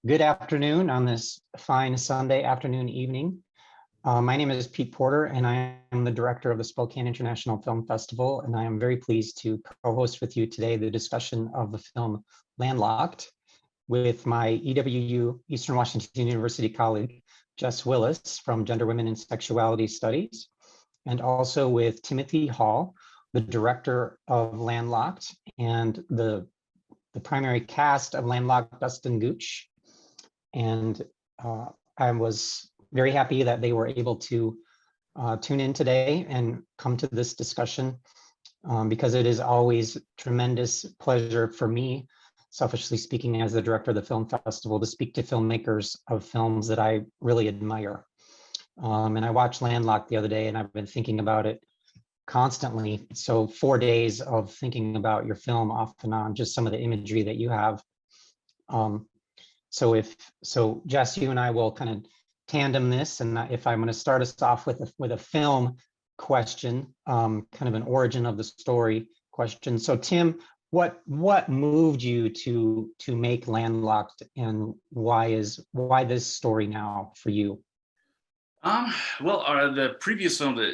Good afternoon on this fine Sunday afternoon evening. My name is Pete Porter, and I am the director of the Spokane International Film Festival, and I am very pleased to co-host with you today the discussion of the film Landlocked with my EWU Eastern Washington University colleague, Jess Willis from Gender, Women, and Sexuality Studies, and also with Timothy Hall, the director of Landlocked, and the primary cast of Landlocked, Dustin, Gooch. And I was very happy that they were able to tune in today and come to this discussion because it is always tremendous pleasure for me, selfishly speaking, as the director of the film festival, to speak to filmmakers of films that I really admire. And I watched Landlocked the other day, and I've been thinking about it constantly. So 4 days of thinking about your film off and on, just some of the imagery that you have. So Jess, you and I will kind of tandem this, and if I'm going to start us off with a film question, kind of an origin of the story question. So Tim, what moved you to make Landlocked, and why this story now for you? The previous film that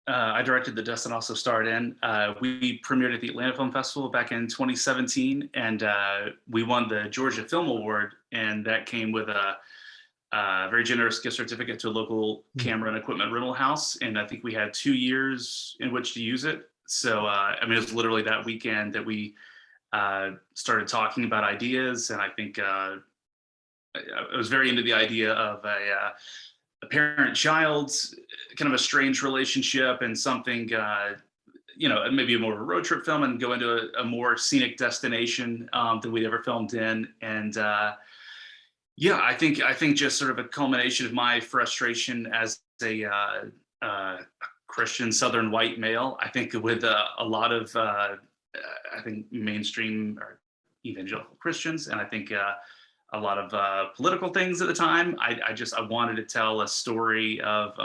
I directed, that Dustin also starred in, we premiered at the Atlanta Film Festival back in 2017, and we won the Georgia Film Award, and that came with a very generous gift certificate to a local camera and equipment rental house, and I think we had 2 years in which to use it. So, it was literally that weekend that we started talking about ideas, and I think I was very into the idea of a parent-child, kind of a strange relationship, and something, maybe more of a road trip film, and go into a more scenic destination than we'd ever filmed in. And I think just sort of a culmination of my frustration as a Christian Southern white male. I think with a lot of, mainstream or evangelical Christians, and I think a lot of political things at the time. I wanted to tell a story of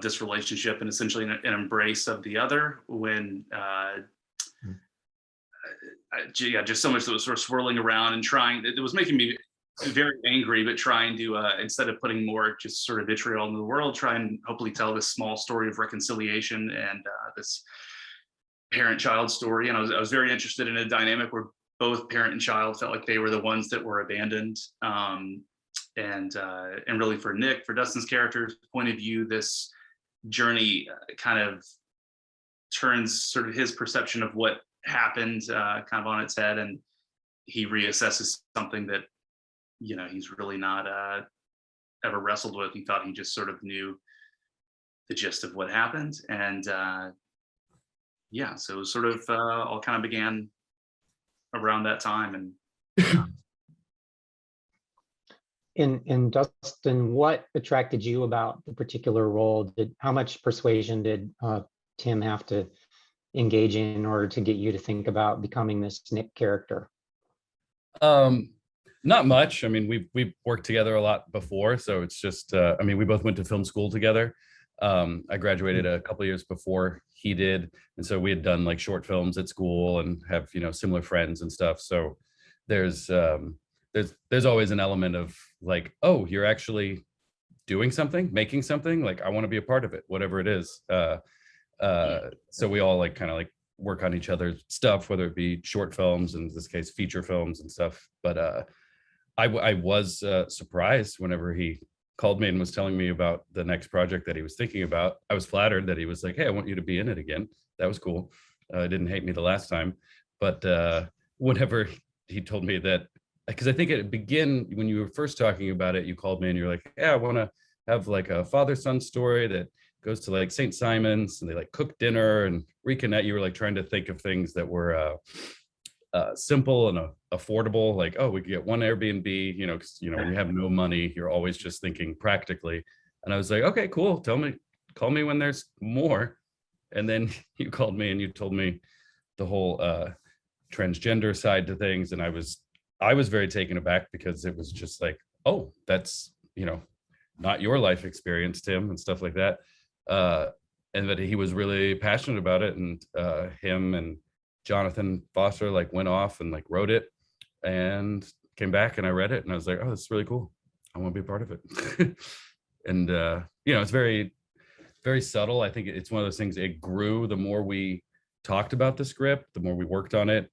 this relationship, and essentially an embrace of the other, when just so much that was sort of swirling around and trying. It was making me very angry, but trying to instead of putting more just sort of vitriol into the world, try and hopefully tell this small story of reconciliation and this parent-child story. And I was very interested in a dynamic where both parent and child felt like they were the ones that were abandoned. And really for Nick, for Dustin's character's point of view, this journey kind of turns sort of his perception of what happened kind of on its head, and he reassesses something that, he's really not ever wrestled with. He thought he just sort of knew the gist of what happened. And so it was sort of all kind of began around that time. And Dustin, what attracted you about the particular role? How much persuasion did Tim have to engage in order to get you to think about becoming this Nick character? Not much. We've worked together a lot before, so it's just we both went to film school together. I graduated a couple of years before he did, and so we had done like short films at school and have similar friends and stuff. So there's always an element of like, oh, you're actually doing something, making something, like I want to be a part of it, whatever it is. So we all like kind of like work on each other's stuff, whether it be short films, in this case feature films and stuff. But I was surprised whenever he called me and was telling me about the next project that he was thinking about. I was flattered that he was like, hey, I want you to be in it again. That was cool. Didn't hate me the last time. But whenever he told me that, because I think it began when you were first talking about it, you called me and you're like, yeah, I want to have like a father-son story that goes to like St. Simon's, and they like cook dinner and reconnect. You were like trying to think of things that were simple and affordable, like, oh, we could get one Airbnb, because when you have no money, you're always just thinking practically. And I was like, okay, cool, call me when there's more. And then you called me and you told me the whole transgender side to things, and I was very taken aback, because it was just like, oh, that's not your life experience, Tim, and stuff like that. And that he was really passionate about it, and him and Jonathan Foster like went off and like wrote it. and came back and I read it and I was like, oh, this is really cool. I want to be a part of it. And it's very, very subtle. I think it's one of those things, it grew the more we talked about the script, the more we worked on it.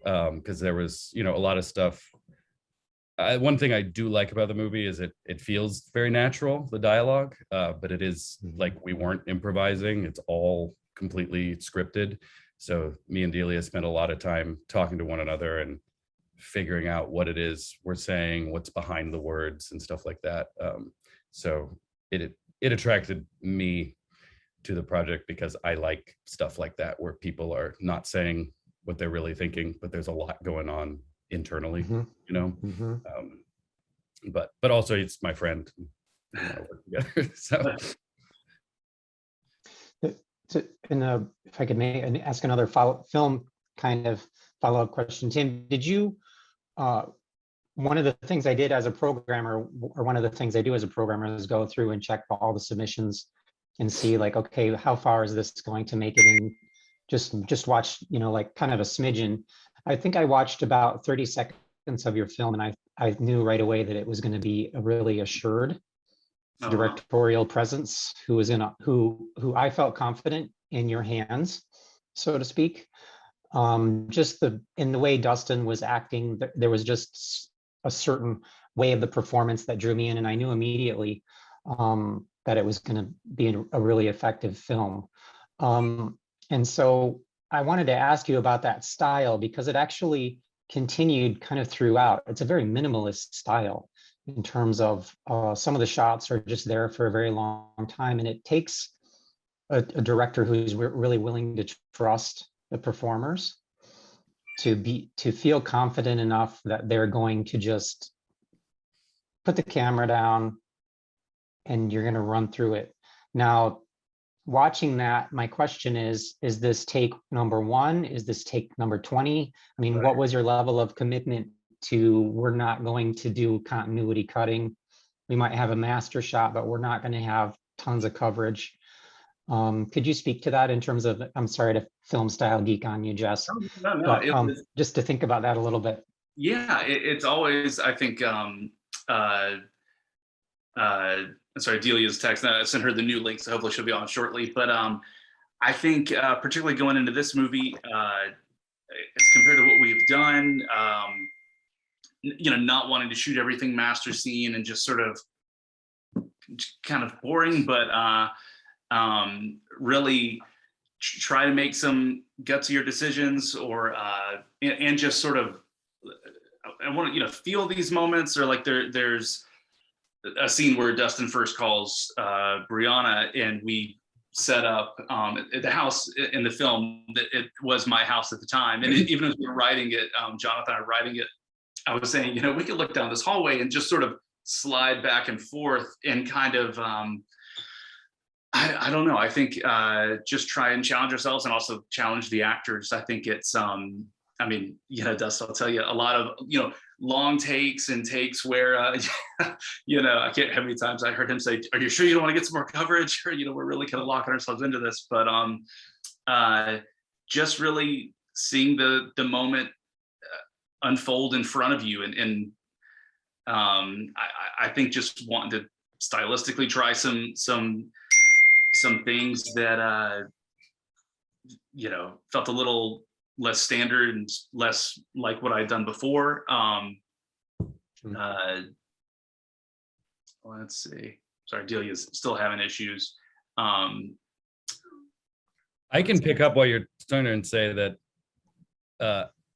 Because there was, a lot of stuff. One thing I do like about the movie is it feels very natural, the dialogue, but it is like we weren't improvising. It's all completely scripted. So me and Delia spent a lot of time talking to one another and figuring out what it is we're saying, what's behind the words and stuff like that. So it attracted me to the project because I like stuff like that, where people are not saying what they're really thinking, but there's a lot going on internally, but also it's my friend. Work together, so. If I could ask another film kind of follow-up question, Tim, did you, one of the things I did as a programmer, or one of the things I do as a programmer, is go through and check all the submissions and see like, okay, how far is this going to make it in? Just watch, like kind of a smidgen. I think I watched about 30 seconds of your film, and I knew right away that it was going to be a really assured directorial presence, who I felt confident in your hands, so to speak. Just in the way Dustin was acting, there was just a certain way of the performance that drew me in, and I knew immediately that it was going to be a really effective film. And so I wanted to ask you about that style, because it actually continued kind of throughout. It's a very minimalist style in terms of some of the shots are just there for a very long time, and it takes a director who's really willing to trust the performers to feel confident enough that they're going to just put the camera down and you're going to run through it. Now, watching that, my question is this take number 1? Is this take number 20? I mean, what was your level of commitment to, we're not going to do continuity cutting? We might have a master shot, but we're not going to have tons of coverage. Could you speak to that in terms of, I'm sorry to film style geek on you, Jess, but just to think about that a little bit. Yeah, it's always, I think, sorry, Delia's text. I sent her the new link, so hopefully she'll be on shortly. But I think, particularly going into this movie, as compared to what we've done, not wanting to shoot everything master scene and just sort of kind of boring, but really try to make some gutsier decisions, or and just sort of, I want to feel these moments, or like there's a scene where Dustin first calls Brianna, and we set up the house in the film that it was my house at the time. And even as we were writing it, Jonathan and I were writing it, I was saying, we could look down this hallway and just sort of slide back and forth and kind of, I don't know. I think just try and challenge ourselves and also challenge the actors. I think it's, Dustin, I'll tell you, a lot of, long takes and takes where, I can't, how many times I heard him say, are you sure you don't want to get some more coverage? Or, we're really kind of locking ourselves into this. But just really seeing the moment unfold in front of you. And I think just wanting to stylistically try some things that, felt a little less standard and less like what I'd done before. Let's see. Sorry, Delia's still having issues. I can pick up while you're starting and say that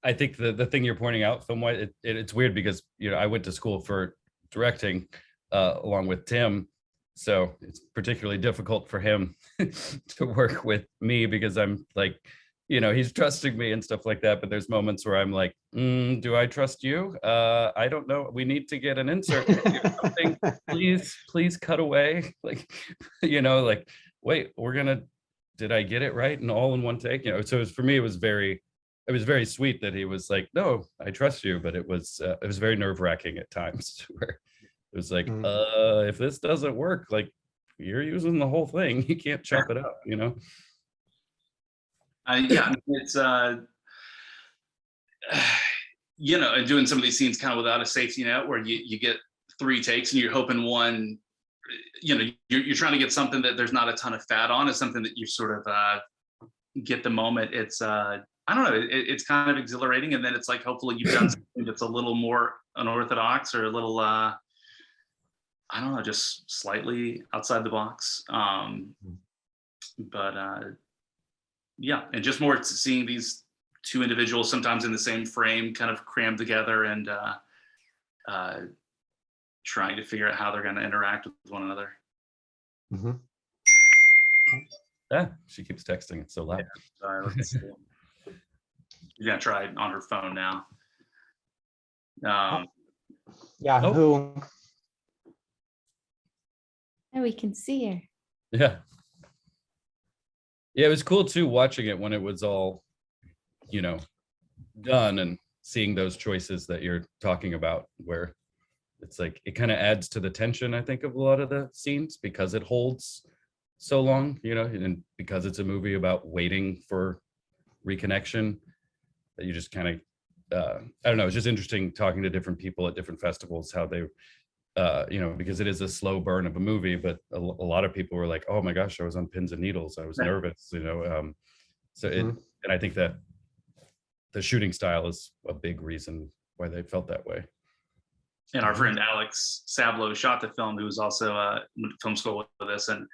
I think the thing you're pointing out film-wise, it's weird because I went to school for directing along with Tim, so it's particularly difficult for him to work with me because I'm like, he's trusting me and stuff like that. But there's moments where I'm like, do I trust you? I don't know. We need to get an insert. Something. Please cut away. Like, wait, did I get it right? And all in one take, so for me, it was very sweet that he was like, no, I trust you. But it was very nerve-wracking at times where it was like, if this doesn't work, like you're using the whole thing. You can't chop it up, Yeah, it's and doing some of these scenes kind of without a safety net, where you get 3 takes and you're hoping one, you're trying to get something that there's not a ton of fat on, is something that you sort of get the moment. It's I don't know, it's kind of exhilarating, and then it's like, hopefully you've done something that's a little more unorthodox, or a little I don't know, just slightly outside the box. But yeah, and just more seeing these 2 individuals sometimes in the same frame kind of crammed together, and trying to figure out how they're going to interact with one another. Mm-hmm. Yeah, she keeps texting. It's so loud. Yeah, sorry, let's see. You're going to try it on her phone now. Yeah, Oh. who? And we can see her. Yeah. Yeah, it was cool too, watching it when it was all, done, and seeing those choices that you're talking about, where it's like, it kind of adds to the tension, I think, of a lot of the scenes, because it holds so long, and because it's a movie about waiting for reconnection, that you just kind of, I don't know, it's just interesting talking to different people at different festivals, how they, because it is a slow burn of a movie, but a lot of people were like, oh my gosh, I was on pins and needles, I was nervous, so it, and I think that the shooting style is a big reason why they felt that way. And our friend Alex Sablo shot the film, who was also went to film school with us, and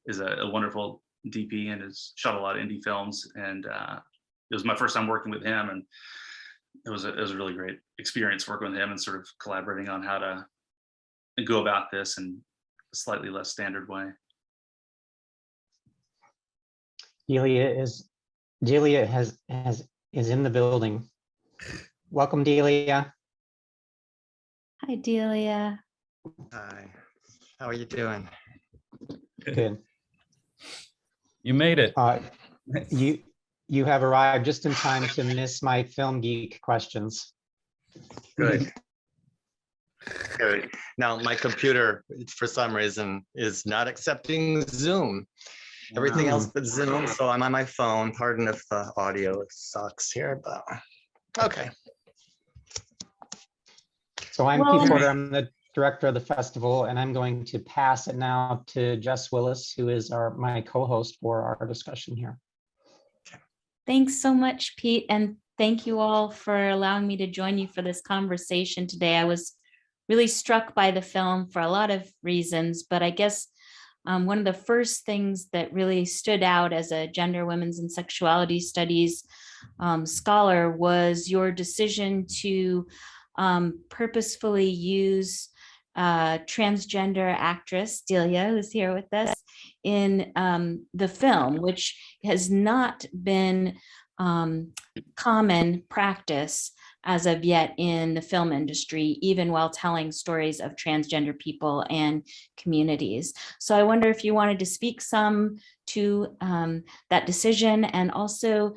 is a wonderful DP, and has shot a lot of indie films. And it was my first time working with him, and it was a really great experience working with him and sort of collaborating on how to go about this in a slightly less standard way. Delia is in the building. Welcome, Delia. Hi, Delia. Hi, how are you doing? Good. You made it. You have arrived just in time to miss my film geek questions. Good. Good. Now, my computer, for some reason, is not accepting Zoom. Everything else but Zoom, so I'm on my phone. Pardon if the audio sucks here, but okay. So I'm Well- Pete Porter. I'm the director of the festival, and I'm going to pass it now to Jess Willis, who is my co-host for our discussion here. Thanks so much, Pete. And thank you all for allowing me to join you for this conversation today. I was really struck by the film for a lot of reasons, but I guess one of the first things that really stood out as a gender, women's, and sexuality studies scholar was your decision to purposefully use transgender actress Delia, who's here with us, in the film, which has not been common practice as of yet in the film industry, even while telling stories of transgender people and communities. So I wonder if you wanted to speak some to that decision, and also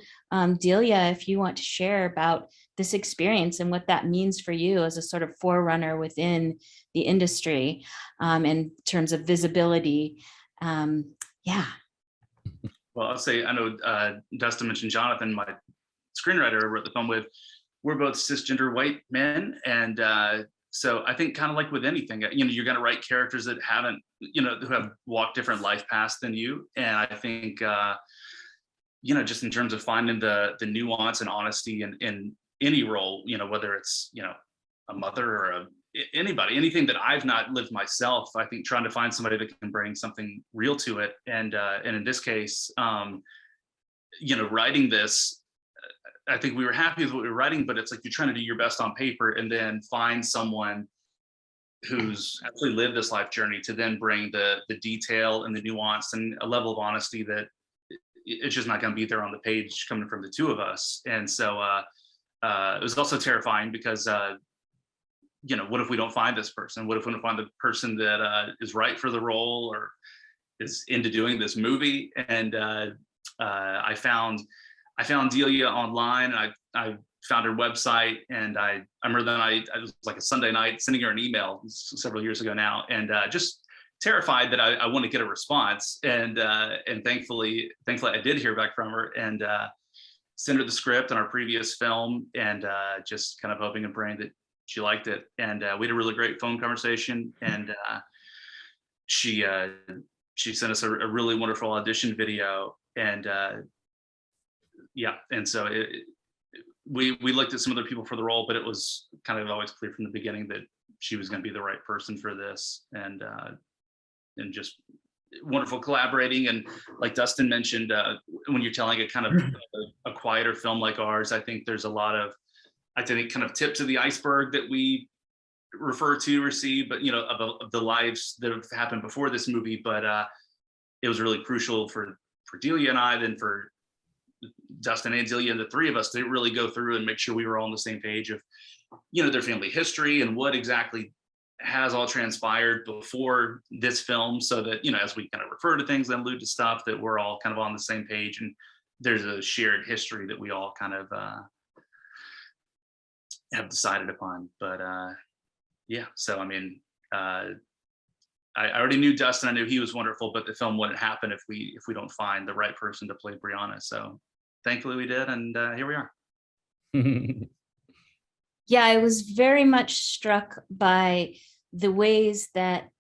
Delia, if you want to share about this experience and what that means for you as a sort of forerunner within the industry in terms of visibility. Yeah. Well, I'll say, I know Dustin mentioned Jonathan, my screenwriter I wrote the film with. We're both cisgender white men, and so I think, kind of like with anything, you're going to write characters that haven't, who have walked different life paths than you. And I think, just in terms of finding the nuance and honesty in any role, whether it's a mother or anybody, anything that I've not lived myself, I think trying to find somebody that can bring something real to it. And in this case, writing this, I think we were happy with what we were writing, but it's like you're trying to do your best on paper and then find someone who's actually lived this life journey to then bring the detail and the nuance and a level of honesty that it's just not going to be there on the page coming from the two of us. And so it was also terrifying because what if we don't find this person? What if we don't find the person that is right for the role or is into doing this movie? And I found Delia online, and I found her website, and I remember that it was like a Sunday night sending her an email several years ago now, and just terrified that I want to get a response. And thankfully I did hear back from her. And sent her the script on our previous film, and just kind of hoping and praying that she liked it. And we had a really great phone conversation, and she sent us a really wonderful audition video. And yeah, and so we looked at some other people for the role, but it was kind of always clear from the beginning that she was going to be the right person for this. And just wonderful collaborating. And like Dustin mentioned, when you're telling a kind of a quieter film like ours, I think there's a lot of, I think, kind of tips of the iceberg that we refer to or see, but you know, of the lives that have happened before this movie. But it was really crucial for Delia and I, then for Dustin and Delia and the three of us to really go through and make sure we were all on the same page of, you know, their family history and what exactly has all transpired before this film, so that, you know, as we kind of refer to things and allude to stuff, that we're all kind of on the same page and there's a shared history that we all kind of have decided upon. But yeah, so I mean, I already knew Dustin. I knew he was wonderful, but the film wouldn't happen if we don't find the right person to play Brianna. So thankfully we did, and here we are. Yeah, I was very much struck by the ways that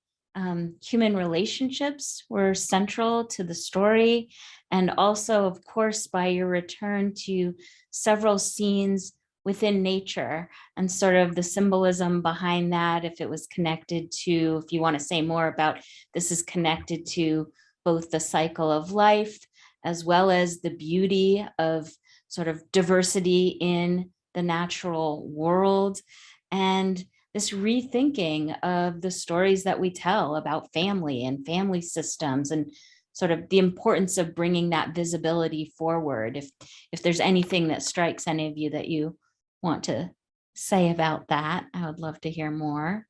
human relationships were central to the story, and also, of course, by your return to several scenes within nature and sort of the symbolism behind that, if it was connected to, if you want to say more about, this is connected to both the cycle of life as well as the beauty of sort of diversity in the natural world, and this rethinking of the stories that we tell about family and family systems, and sort of the importance of bringing that visibility forward. If there's anything that strikes any of you that you want to say about that, I would love to hear more.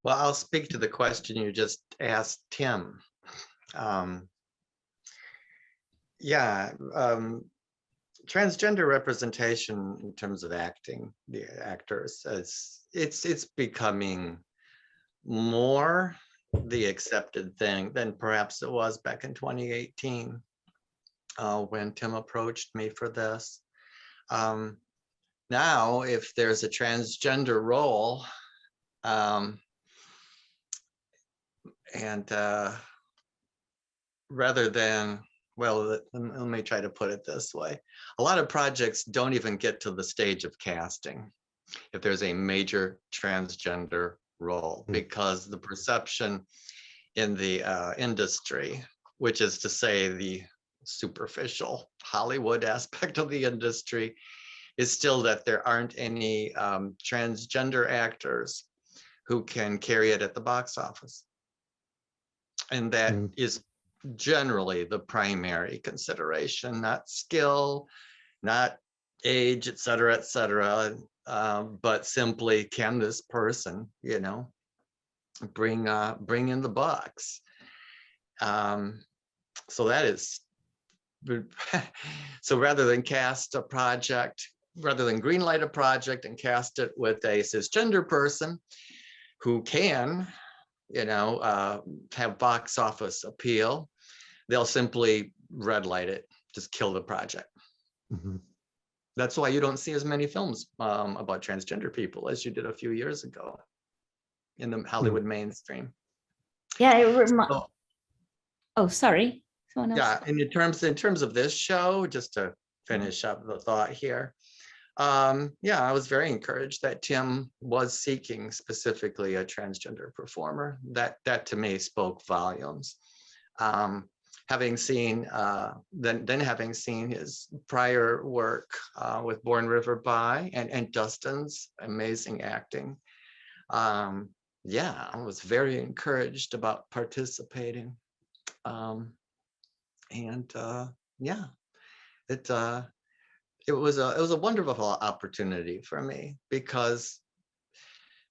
Well, I'll speak to the question you just asked Tim. Transgender representation in terms of acting, the actors, it's becoming more the accepted thing than perhaps it was back in 2018 when Tim approached me for this. Now, if there's a transgender role, rather than, well, let me try to put it this way. A lot of projects don't even get to the stage of casting if there's a major transgender role, because the perception in the industry, which is to say the superficial Hollywood aspect of the industry, is still that there aren't any transgender actors who can carry it at the box office. And that is generally the primary consideration, not skill, not age, et cetera, but simply, can this person, you know, bring in the bucks. So that is, so rather than cast a project, rather than greenlight a project and cast it with a cisgender person who can, you know, have box office appeal, they'll simply red light it, just kill the project. That's why you don't see as many films about transgender people as you did a few years ago in the Hollywood mainstream. Yeah, oh, sorry. Someone else. Yeah, and in terms of this show, just to finish up the thought here, yeah, I was very encouraged that Tim was seeking specifically a transgender performer. That to me spoke volumes. Having seen having seen his prior work with Born River By and Dustin's amazing acting, yeah, I was very encouraged about participating. Yeah, it was a wonderful opportunity for me, because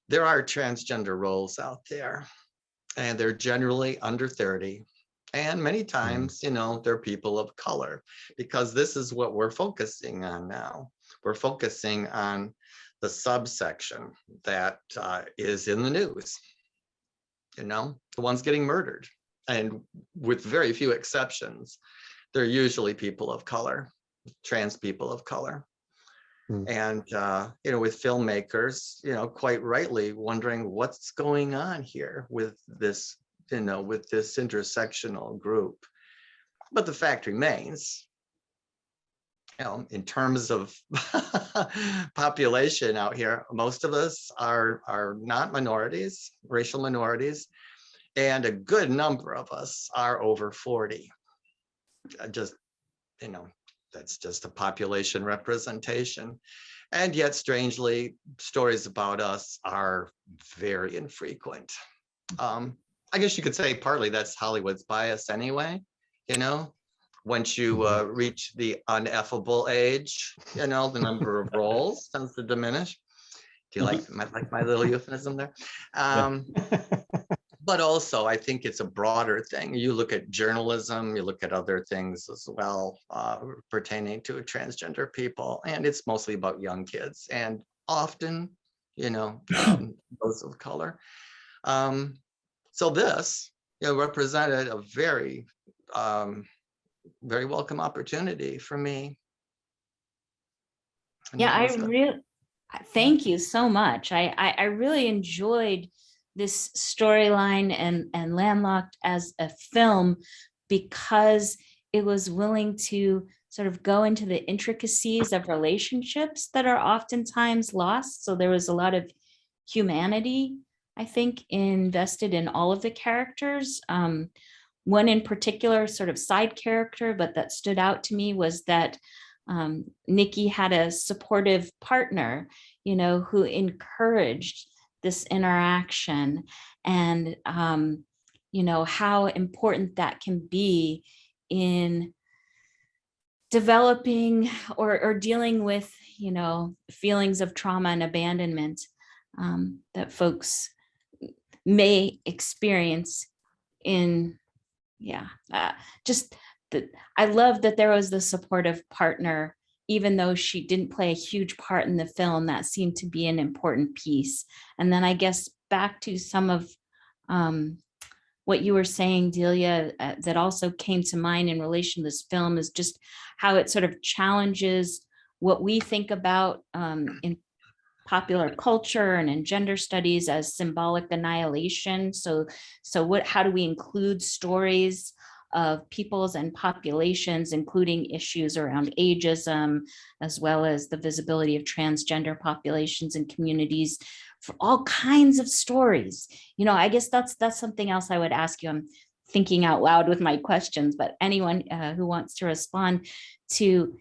there are transgender roles out there, and they're generally under 30. And many times, you know, they're people of color, because this is what we're focusing on now. We're focusing on the subsection that is in the news, you know, the ones getting murdered. And with very few exceptions, they're usually people of color, trans people of color. And, with filmmakers, quite rightly wondering what's going on here with this, with this intersectional group. But the fact remains, in terms of population out here, most of us are not minorities, racial minorities, and a good number of us are over 40. Just, that's just a population representation. And yet, strangely, stories about us are very infrequent. I guess you could say partly that's Hollywood's bias anyway, Once you reach the ineffable age, the number of roles tends to diminish. Do you like my little euphemism there? But also, I think it's a broader thing. You look at journalism, you look at other things as well pertaining to transgender people, and it's mostly about young kids and often, those of color. So this, represented a very, very welcome opportunity for me. Yeah, thank you so much. I really enjoyed this storyline and Landlocked as a film because it was willing to sort of go into the intricacies of relationships that are oftentimes lost. So there was a lot of humanity, I think, invested in all of the characters. One in particular sort of side character, but that stood out to me was that Nikki had a supportive partner, who encouraged this interaction, and how important that can be in developing or dealing with feelings of trauma and abandonment that folks may experience in I love that there was the supportive partner, even though she didn't play a huge part in the film. That seemed to be an important piece. And then I guess back to some of what you were saying, Delia, that also came to mind in relation to this film is just how it sort of challenges what we think about in popular culture and in gender studies as symbolic annihilation. So how do we include stories of peoples and populations, including issues around ageism, as well as the visibility of transgender populations and communities for all kinds of stories? I guess that's something else I would ask you. I'm thinking out loud with my questions, but anyone who wants to respond to,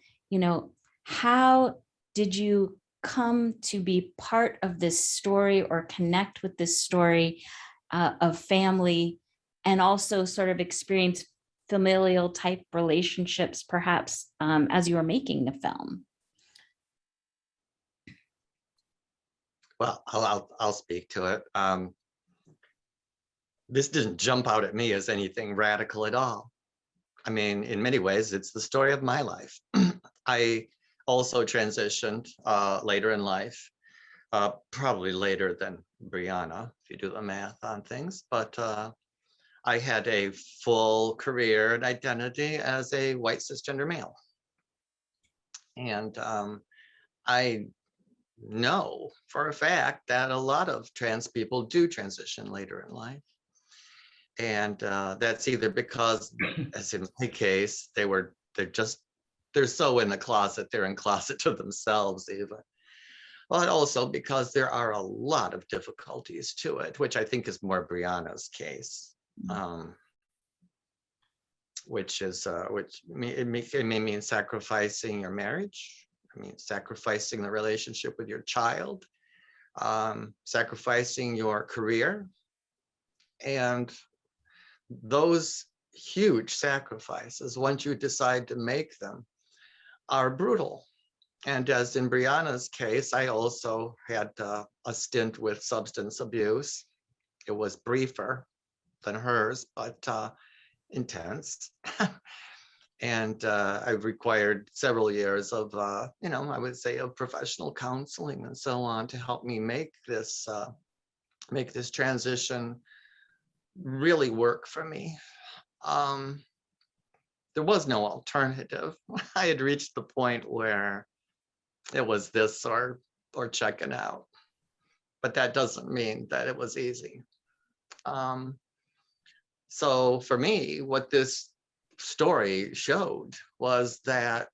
how did you come to be part of this story or connect with this story of family, and also sort of experience familial type relationships, perhaps, as you were making the film? Well, I'll speak to it. This didn't jump out at me as anything radical at all. I mean, in many ways, it's the story of my life. I also transitioned later in life, probably later than Brianna, if you do the math on things, but I had a full career and identity as a white cisgender male. And I know for a fact that a lot of trans people do transition later in life. And that's either because, as in my case, they're so in the closet, they're in closet to themselves even. But also because there are a lot of difficulties to it, which I think is more Brianna's case. Which may mean sacrificing your marriage. I mean, sacrificing the relationship with your child, sacrificing your career. And those huge sacrifices, once you decide to make them, are brutal. And as in Brianna's case, I also had a stint with substance abuse. It was briefer than hers, but intense. And I've required several years of, I would say, of professional counseling and so on to help me make this transition really work for me. there was no alternative. I had reached the point where it was this or checking out. But that doesn't mean that it was easy. So for me, what this story showed was that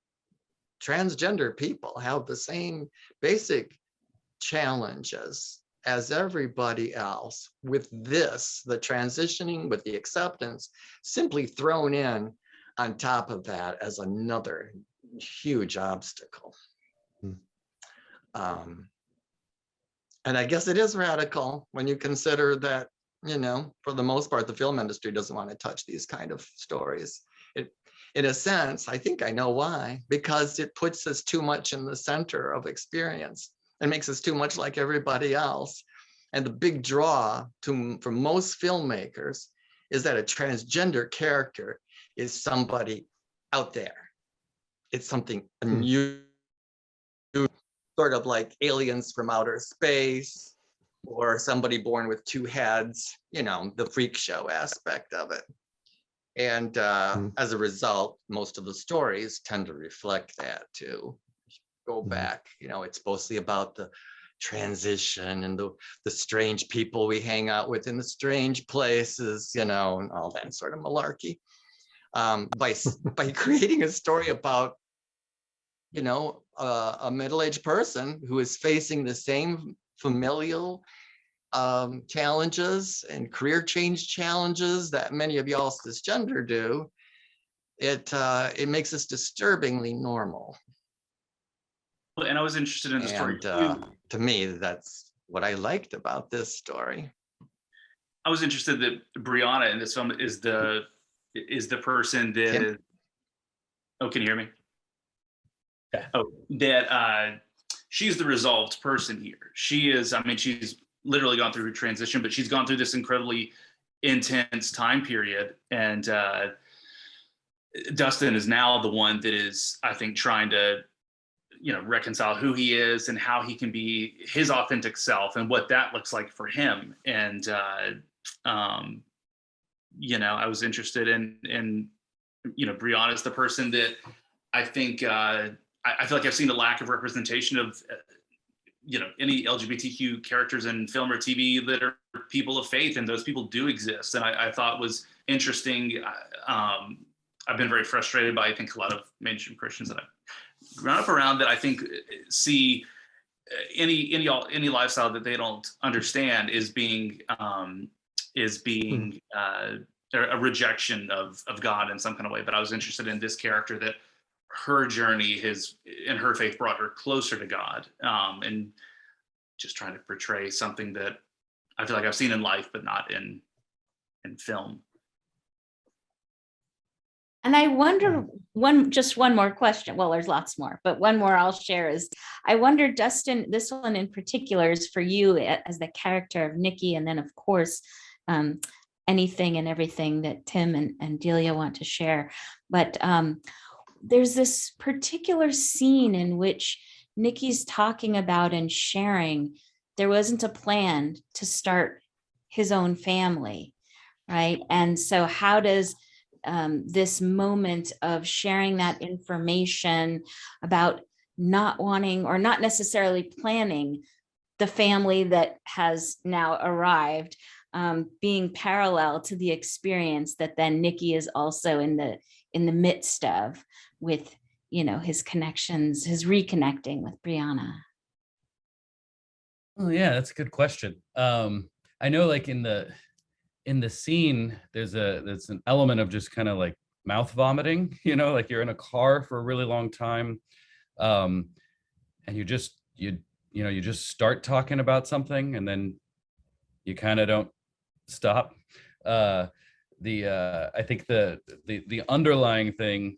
transgender people have the same basic challenges as everybody else, with this, the transitioning, with the acceptance, simply thrown in on top of that as another huge obstacle. And I guess it is radical when you consider that, you know, for the most part, the film industry doesn't want to touch these kind of stories. In a sense, I think I know why, because it puts us too much in the center of experience and makes us too much like everybody else. And the big draw for most filmmakers is that a transgender character is somebody out there. It's something new, sort of like aliens from outer space, or somebody born with two heads, you know, the freak show aspect of it. And as a result, most of the stories tend to reflect that too. Go back, you know, it's mostly about the transition and the strange people we hang out with in the strange places, you know, and all that sort of malarkey. By creating a story about, you know, a middle-aged person who is facing the same familial challenges and career change challenges that many of y'all cisgender do, it makes us disturbingly normal. And I was interested in the story too. To me, that's what I liked about this story. I was interested that Brianna in this film is the person that is, oh, can you hear me? Yeah. Oh, that she's the resolved person here. She is, I mean, she's literally gone through her transition, but she's gone through this incredibly intense time period. And Dustin is now the one that is, I think, trying to, you know, reconcile who he is and how he can be his authentic self and what that looks like for him. And, you know, I was interested in, you know, Brianna's the person that I think, I feel like I've seen a lack of representation of, you know, any LGBTQ characters in film or TV that are people of faith, and those people do exist. And I thought was interesting. I've been very frustrated by, I think, a lot of mainstream Christians that I've grown up around that I think see any lifestyle that they don't understand is being a rejection of God in some kind of way. But I was interested in this character that her journey, and her faith brought her closer to God, and just trying to portray something that I feel like I've seen in life, but not in film. And I wonder, just one more question. Well, there's lots more, but one more I'll share is, I wonder, Dustin, this one in particular is for you as the character of Nikki, and then of course, anything and everything that Tim and Delia want to share. But there's this particular scene in which Nikki's talking about and sharing, there wasn't a plan to start his own family, right? And so how does this moment of sharing that information about not wanting or not necessarily planning the family that has now arrived, being parallel to the experience that then Nikki is also in the midst of, with, you know, his connections, his reconnecting with Brianna? Oh yeah, that's a good question. I know, like in the scene, there's an element of just kind of like mouth vomiting, you know, like you're in a car for a really long time, and you just start talking about something, and then you kind of don't stop. I think the underlying thing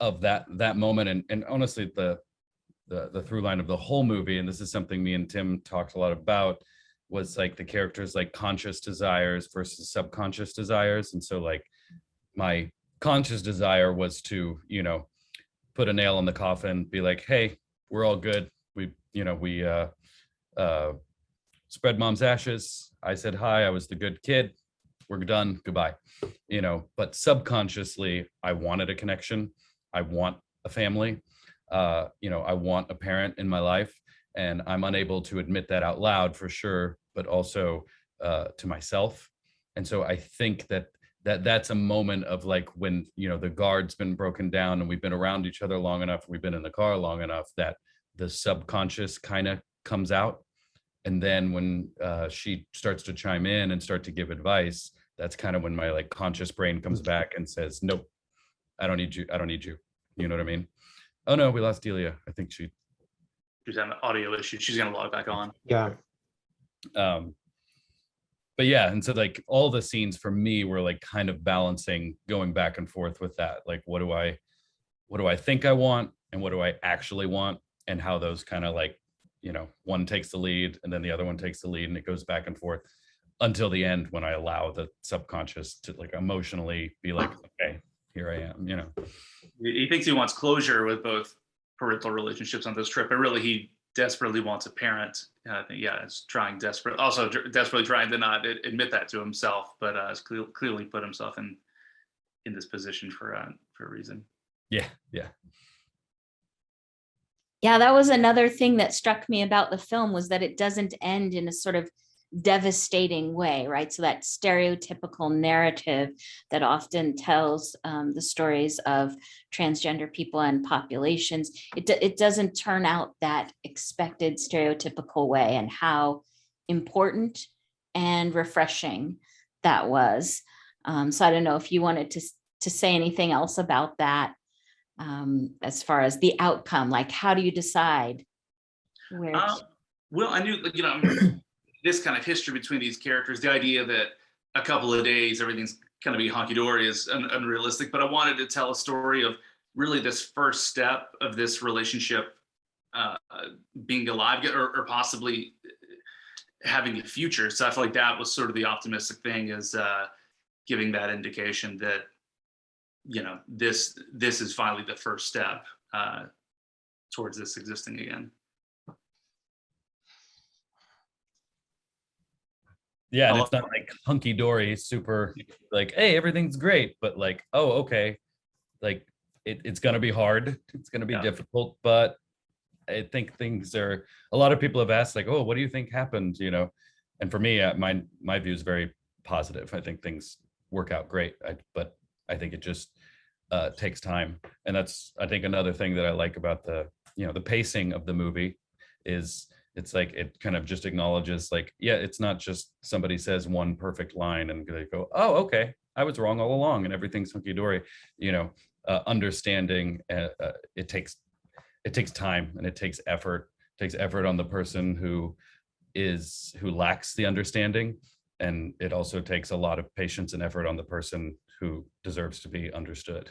of that moment, and honestly the through line of the whole movie, and this is something me and Tim talked a lot about, was like the characters like conscious desires versus subconscious desires. And so like my conscious desire was to, you know, put a nail in the coffin, be like, hey, we're all good. We spread mom's ashes. I said hi, I was the good kid. we're done, goodbye, but subconsciously I wanted a connection. I want a family. I want a parent in my life, and I'm unable to admit that out loud for sure, but also to myself. And so I think that's a moment of like when, the guard's been broken down and we've been around each other long enough, we've been in the car long enough that the subconscious kind of comes out. And then when she starts to chime in and start to give advice, that's kind of when my like conscious brain comes back and says, nope, I don't need you. I don't need you. You know what I mean? Oh no, we lost Delia. I think she's having an audio issue. She's gonna log back on. Yeah. But yeah, and so like all the scenes for me were like kind of balancing, going back and forth with that. Like, what do I think I want, and what do I actually want, and how those kind of like, one takes the lead and then the other one takes the lead, and it goes back and forth until the end when I allow the subconscious to like emotionally be like, okay, here I am. He thinks he wants closure with both parental relationships on this trip, but really he desperately wants a parent. I think, is trying desperately trying to not admit that to himself, but has clearly put himself in this position for a reason. Yeah. Yeah, that was another thing that struck me about the film, was that it doesn't end in a sort of devastating way, right? So that stereotypical narrative that often tells the stories of transgender people and populations, it doesn't turn out that expected stereotypical way, and how important and refreshing that was. So I don't know if you wanted to say anything else about that, as far as the outcome, like how do you decide where? Well, I knew, this kind of history between these characters, the idea that a couple of days everything's going to be honky-dory is unrealistic, but I wanted to tell a story of really this first step of this relationship being alive, or possibly having a future. So I feel like that was sort of the optimistic thing, is giving that indication that this is finally the first step towards this existing again. Yeah, and it's not like hunky-dory, super like, hey, everything's great, but like, oh, okay, like it's gonna be hard, it's gonna be difficult, but I think a lot of people have asked like, oh, what do you think happened, and for me, my view is very positive. I think things work out great, but I think it just takes time. And that's, I think, another thing that I like about the pacing of the movie is it's like it kind of just acknowledges like, yeah, it's not just somebody says one perfect line and they go, oh, okay, I was wrong all along and everything's hunky-dory. Understanding it takes time, and it takes effort. It takes effort on the person who lacks the understanding, and it also takes a lot of patience and effort on the person who deserves to be understood.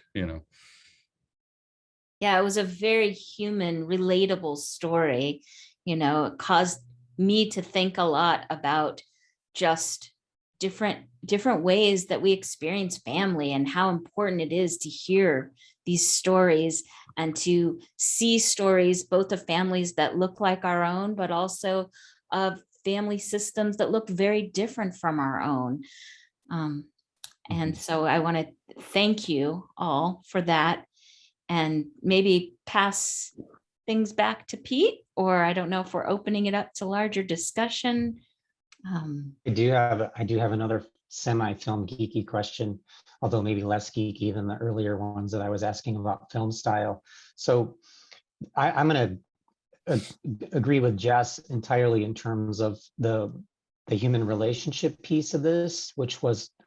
Yeah, it was a very human, relatable story. It caused me to think a lot about just different ways that we experience family, and how important it is to hear these stories and to see stories both of families that look like our own, but also of family systems that look very different from our own. And so I want to thank you all for that, and maybe pass things back to Pete, or I don't know if we're opening it up to larger discussion. I do have another semi-film geeky question, although maybe less geeky than the earlier ones that I was asking about film style. So I'm going to agree with Jess entirely in terms of the human relationship piece of this, which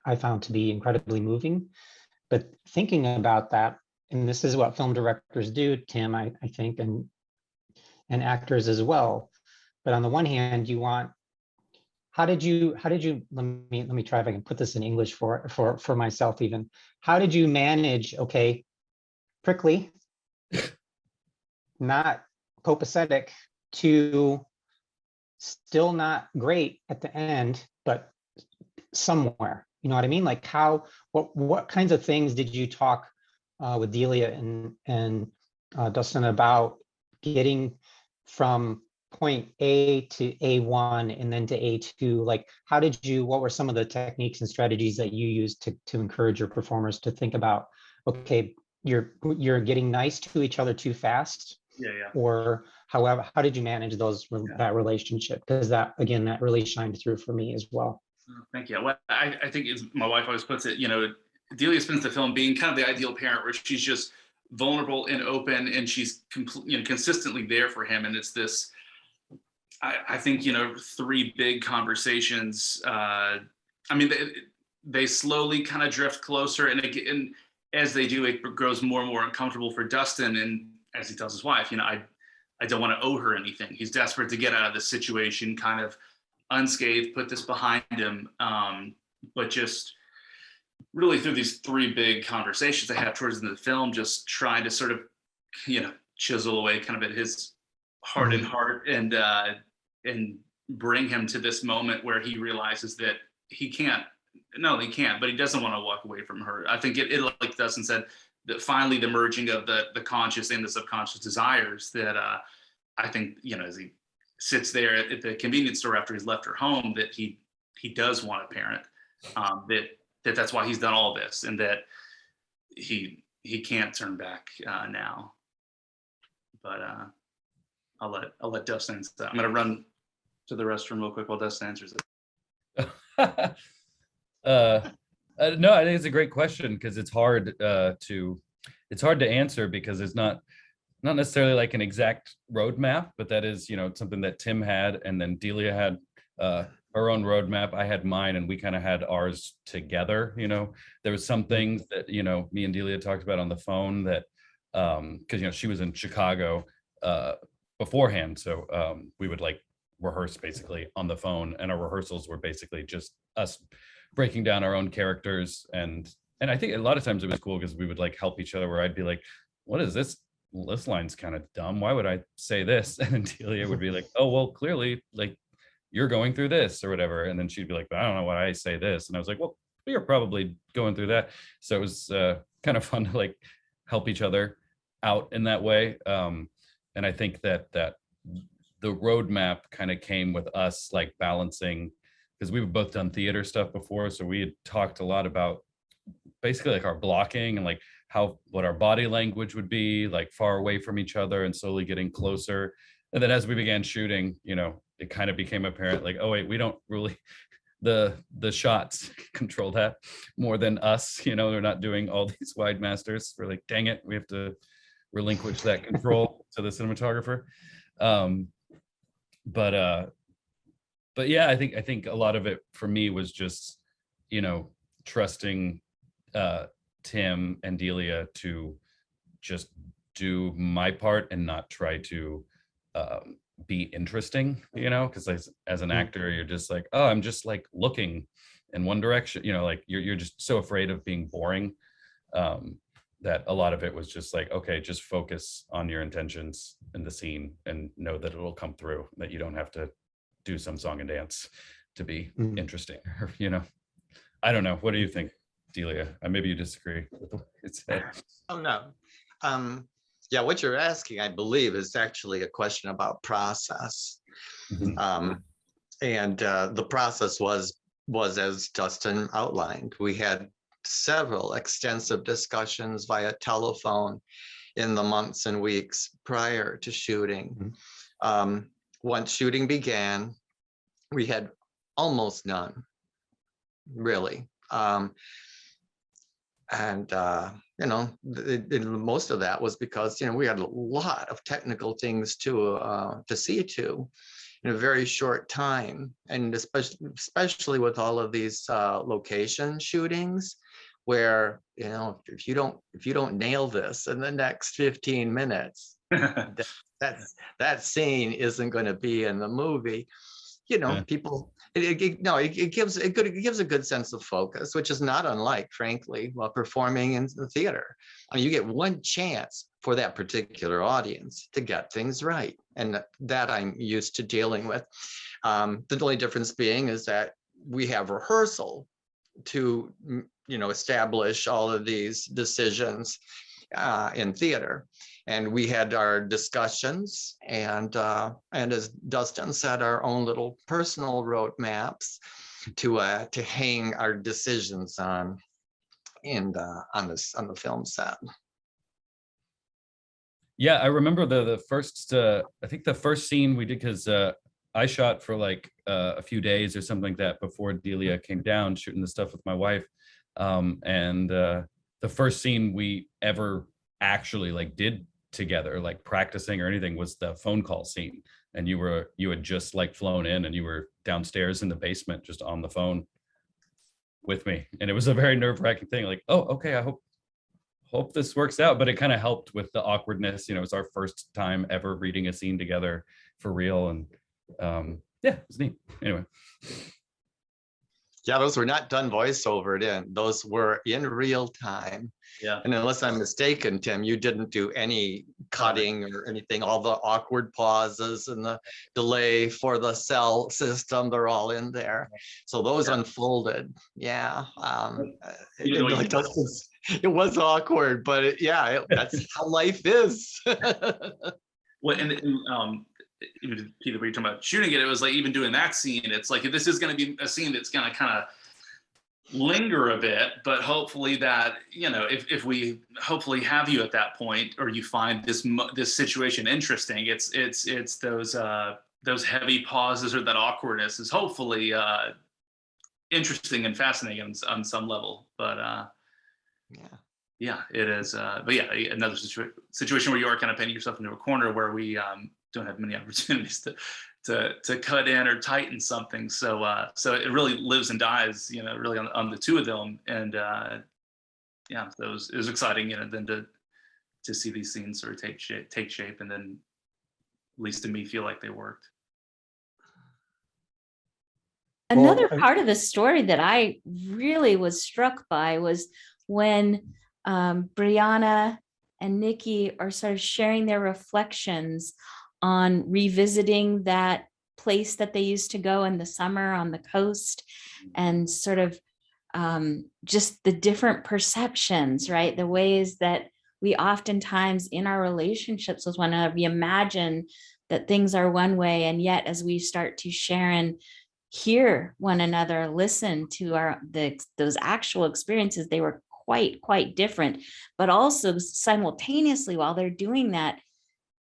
I found to be incredibly moving. But thinking about that, and this is what film directors do, Tim, I think, and actors as well. But on the one hand, you want, how did you let me try if I can put this in English for myself even. How did you manage, okay, prickly, not copacetic, to still not great at the end, but somewhere, you know what I mean? Like what kinds of things did you talk with Delia and Dustin about getting from point A to A1 and then to A2, like what were some of the techniques and strategies that you used to encourage your performers to think about, okay, you're getting nice to each other too fast? Yeah, yeah. Or however, how did you manage that relationship? Because that, again, that really shined through for me as well. Thank you. Well, I think my wife always puts it, Delia spends the film being kind of the ideal parent where she's just vulnerable and open, and she's consistently there for him. And it's this, I think, 3 big conversations. They slowly kind of drift closer, and as they do, it grows more and more uncomfortable for Dustin. And as he tells his wife, I don't want to owe her anything. He's desperate to get out of this situation, kind of unscathed, put this behind him. But just really through these 3 big conversations I have towards the end of the film, just trying to sort of, chisel away kind of at his hardened heart and bring him to this moment where he realizes that he can't, but he doesn't want to walk away from her. I think it like Dustin said, that finally the merging of the conscious and the subconscious desires that I think, as he sits there at the convenience store after he's left her home, that he does want a parent, that's why he's done all this, and that he can't turn back now. But I'll let Dustin answer that. I'm gonna run to the restroom real quick while Dustin answers it. No, I think it's a great question, because it's hard to answer, because it's not necessarily like an exact roadmap, but that is, something that Tim had, and then Delia had her own roadmap. I had mine, and we kind of had ours together. There was some things that, me and Delia talked about on the phone that, because, she was in Chicago beforehand. So we would like rehearse basically on the phone, and our rehearsals were basically just us breaking down our own characters. And I think a lot of times it was cool because we would like help each other, where I'd be like, what is this? This line's kind of dumb. Why would I say this? And then Delia would be like, oh, well, clearly, like, you're going through this or whatever. And then she'd be like, but I don't know why I say this. And I was like, well, you're probably going through that. So it was kind of fun to like help each other out in that way. And I think that the roadmap kind of came with us like balancing, because we've both done theater stuff before. So we had talked a lot about basically like our blocking and like what our body language would be, like far away from each other and slowly getting closer. And then as we began shooting, it kind of became apparent, like, oh wait, we don't really, the shots control that more than us. They're not doing all these wide masters. We're like, dang it, we have to relinquish that control to the cinematographer. But yeah, I think a lot of it for me was just, trusting Tim and Delia to just do my part and not try to be interesting, because as an actor, you're just like, oh, I'm just like looking in one direction, like you're just so afraid of being boring, that a lot of it was just like, okay, just focus on your intentions in the scene and know that it will come through, that you don't have to do some song and dance to be interesting, or I don't know. What do you think, Delia? Maybe you disagree with the way it's said. Oh no. Yeah, what you're asking, I believe, is actually a question about process. And the process was as Dustin outlined. We had several extensive discussions via telephone in the months and weeks prior to shooting. Once shooting began, we had almost none, really. Most of that was because we had a lot of technical things to see to in a very short time, and especially with all of these location shootings, where if you don't nail this in the next 15 minutes, that scene isn't going to be in the movie. People. It gives a good sense of focus, which is not unlike, frankly, while performing in the theater. You get one chance for that particular audience to get things right, and that I'm used to dealing with. The only difference being is that we have rehearsal to establish all of these decisions in theater, And we had our discussions, and as Dustin said, our own little personal roadmaps to hang our decisions on, and on the film set. Yeah, I remember the first, I think the first scene we did, because I shot for like a few days or something like that before Delia came down, shooting the stuff with my wife. And the first scene we ever actually like did together, like practicing or anything, was the phone call scene. And you had just like flown in, and you were downstairs in the basement just on the phone with me. And it was a very nerve-wracking thing, like, oh, okay, I hope this works out. But it kind of helped with the awkwardness. It's our first time ever reading a scene together for real. And yeah, it was neat. Anyway. Yeah, those were not done voiceovered in. Those were in real time. Yeah. And unless I'm mistaken, Tim, you didn't do any cutting or anything. All the awkward pauses and the delay for the cell system, they're all in there. So those unfolded. Yeah. It was awkward, but that's how life is. Well, and even Peter, we were talking about shooting it, it was like even doing that scene, it's like, this is going to be a scene that's going to kind of linger a bit, but hopefully that, if we hopefully have you at that point, or you find this situation interesting, it's those heavy pauses or that awkwardness is hopefully interesting and fascinating on some level. But yeah, it is. But yeah, another situation where you are kind of painting yourself into a corner where we don't have many opportunities to cut in or tighten something. So it really lives and dies, really on the two of them. And yeah, so it was exciting, then to see these scenes sort of take shape, and then at least to me feel like they worked. Another part of the story that I really was struck by was when Brianna and Nikki are sort of sharing their reflections on revisiting that place that they used to go in the summer on the coast, and sort of just the different perceptions, right? The ways that we oftentimes in our relationships with one another, we imagine that things are one way, and yet as we start to share and hear one another, listen to those actual experiences, they were quite different. But also simultaneously, while they're doing that,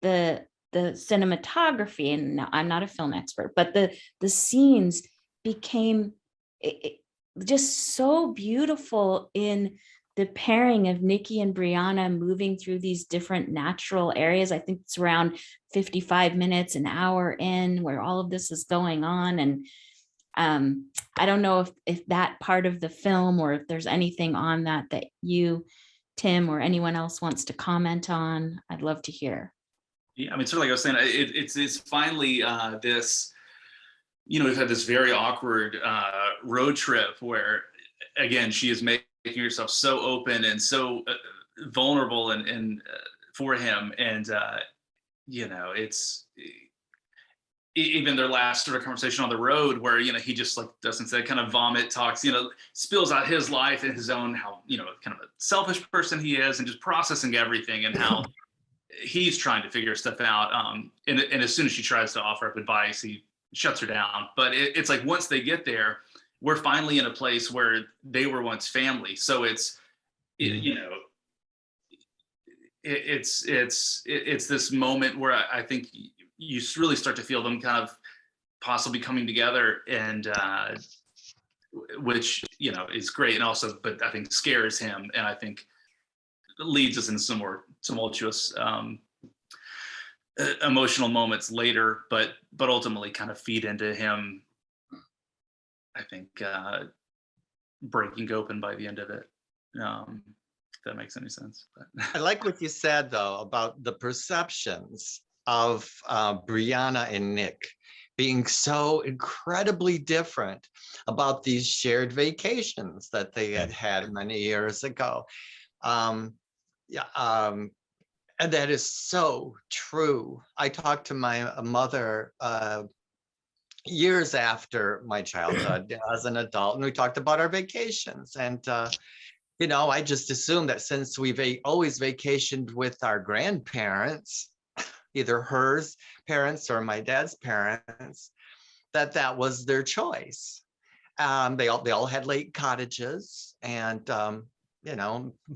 the cinematography, and now I'm not a film expert, but the scenes became just so beautiful in the pairing of Nikki and Brianna moving through these different natural areas. I think it's around 55 minutes, an hour in, where all of this is going on. And I don't know if that part of the film, or if there's anything on that you, Tim, or anyone else wants to comment on, I'd love to hear. Yeah, I mean, sort of like I was saying, it's finally this, we've had this very awkward road trip where, again, she is making herself so open and so vulnerable and for him. And, it's even their last sort of conversation on the road where, he just, like Dustin said, kind of vomit talks, spills out his life and his own, how, kind of a selfish person he is, and just processing everything, and how he's trying to figure stuff out. And as soon as she tries to offer up advice, he shuts her down. But it's like, once they get there, we're finally in a place where they were once family. So it's this moment where I think you really start to feel them kind of possibly coming together, and which is great, and also, but I think scares him, and I think leads us into some more tumultuous emotional moments later, but ultimately kind of feed into him, I think, breaking open by the end of it. If that makes any sense. But I like what you said, though, about the perceptions of Brianna and Nick being so incredibly different about these shared vacations that they had many years ago. And that is so true. I talked to my mother years after my childhood as an adult, and we talked about our vacations. And I just assumed that since we've always vacationed with our grandparents, either hers parents or my dad's parents, that was their choice. They all had lake cottages and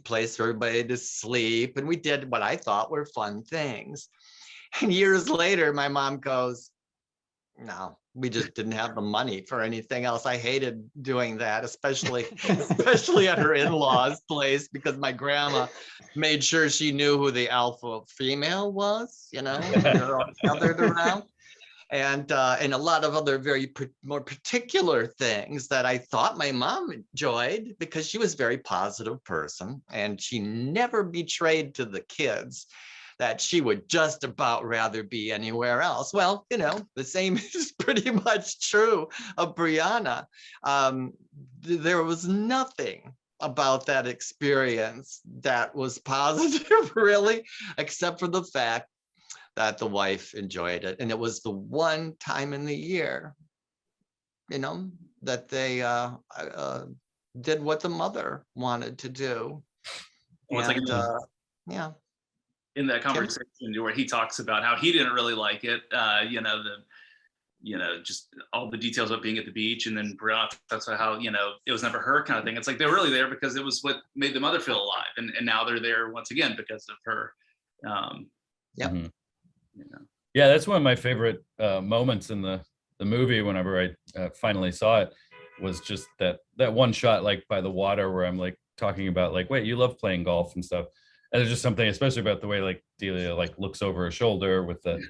place for everybody to sleep, and we did what I thought were fun things. And years later, my mom goes, "No, we just didn't have the money for anything else." I hated doing that, especially at her in-laws' place, because my grandma made sure she knew who the alpha female was, when they're all gathered around. And a lot of other more particular things that I thought my mom enjoyed, because she was a very positive person and she never betrayed to the kids that she would just about rather be anywhere else. Well, the same is pretty much true of Brianna. There was nothing about that experience that was positive, really, except for the fact that the wife enjoyed it. And it was the one time in the year, that they did what the mother wanted to do. Well, And, yeah. In that conversation where he talks about how he didn't really like it, just all the details of being at the beach, and then Brianna talks about how, it was never her kind of thing. It's like they're really there because it was what made the mother feel alive. And now they're there once again because of her. Yep. Mhm. Yeah, that's one of my favorite moments in the movie. Whenever I finally saw it, was just that one shot, like by the water, where I'm like talking about like, wait, you love playing golf and stuff. And there's just something, especially about the way like Delia like looks over her shoulder with the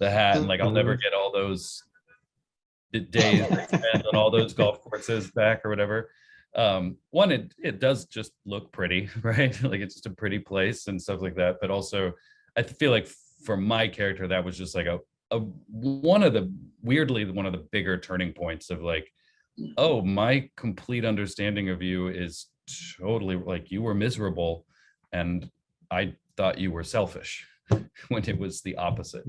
hat, and like I'll never get all those days I spent on all those golf courses back or whatever. One, it does just look pretty, right? Like it's just a pretty place and stuff like that. But also, I feel like for my character, that was just like one of the bigger turning points of like, oh, my complete understanding of you is totally like, you were miserable and I thought you were selfish, when it was the opposite.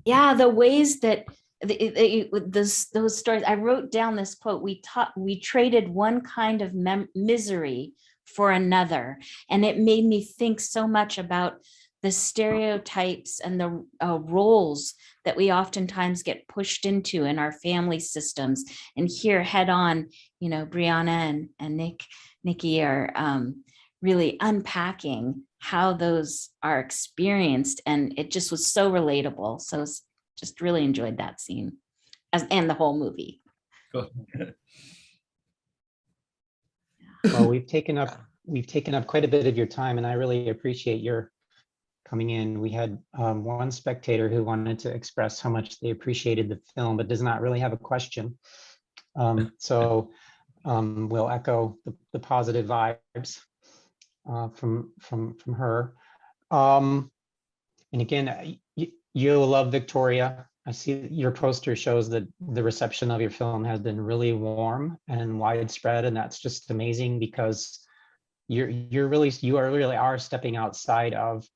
Yeah, the ways that those stories, I wrote down this quote: we traded one kind of misery for another. And it made me think so much about the stereotypes and the roles that we oftentimes get pushed into in our family systems. And here head on, Brianna and Nikki are really unpacking how those are experienced. And it just was so relatable. So just really enjoyed that scene and the whole movie. Cool. Well, we've taken up quite a bit of your time, and I really appreciate your coming in. We had one spectator who wanted to express how much they appreciated the film, but does not really have a question. So we'll echo the positive vibes from her. And again, you love Victoria. I see your poster shows that the reception of your film has been really warm and widespread, and that's just amazing, because you really are stepping outside of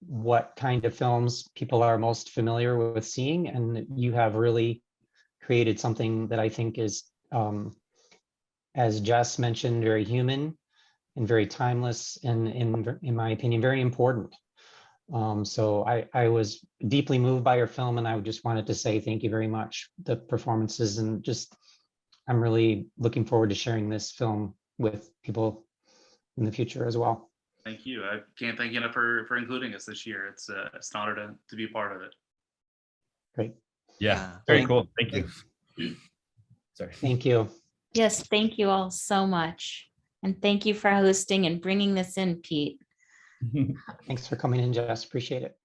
what kind of films people are most familiar with seeing, and you have really created something that I think is, as Jess mentioned, very human and very timeless, and in my opinion, very important. So I was deeply moved by your film, and I just wanted to say thank you very much. The performances, and just, I'm really looking forward to sharing this film with people in the future as well. Thank you. I can't thank you enough for including us this year. It's an honor to be a part of it. Great. Yeah, very cool. Thank you. Sorry. Thank you. Yes, thank you all so much. And thank you for hosting and bringing this in, Pete. Thanks for coming in, Jess. Appreciate it.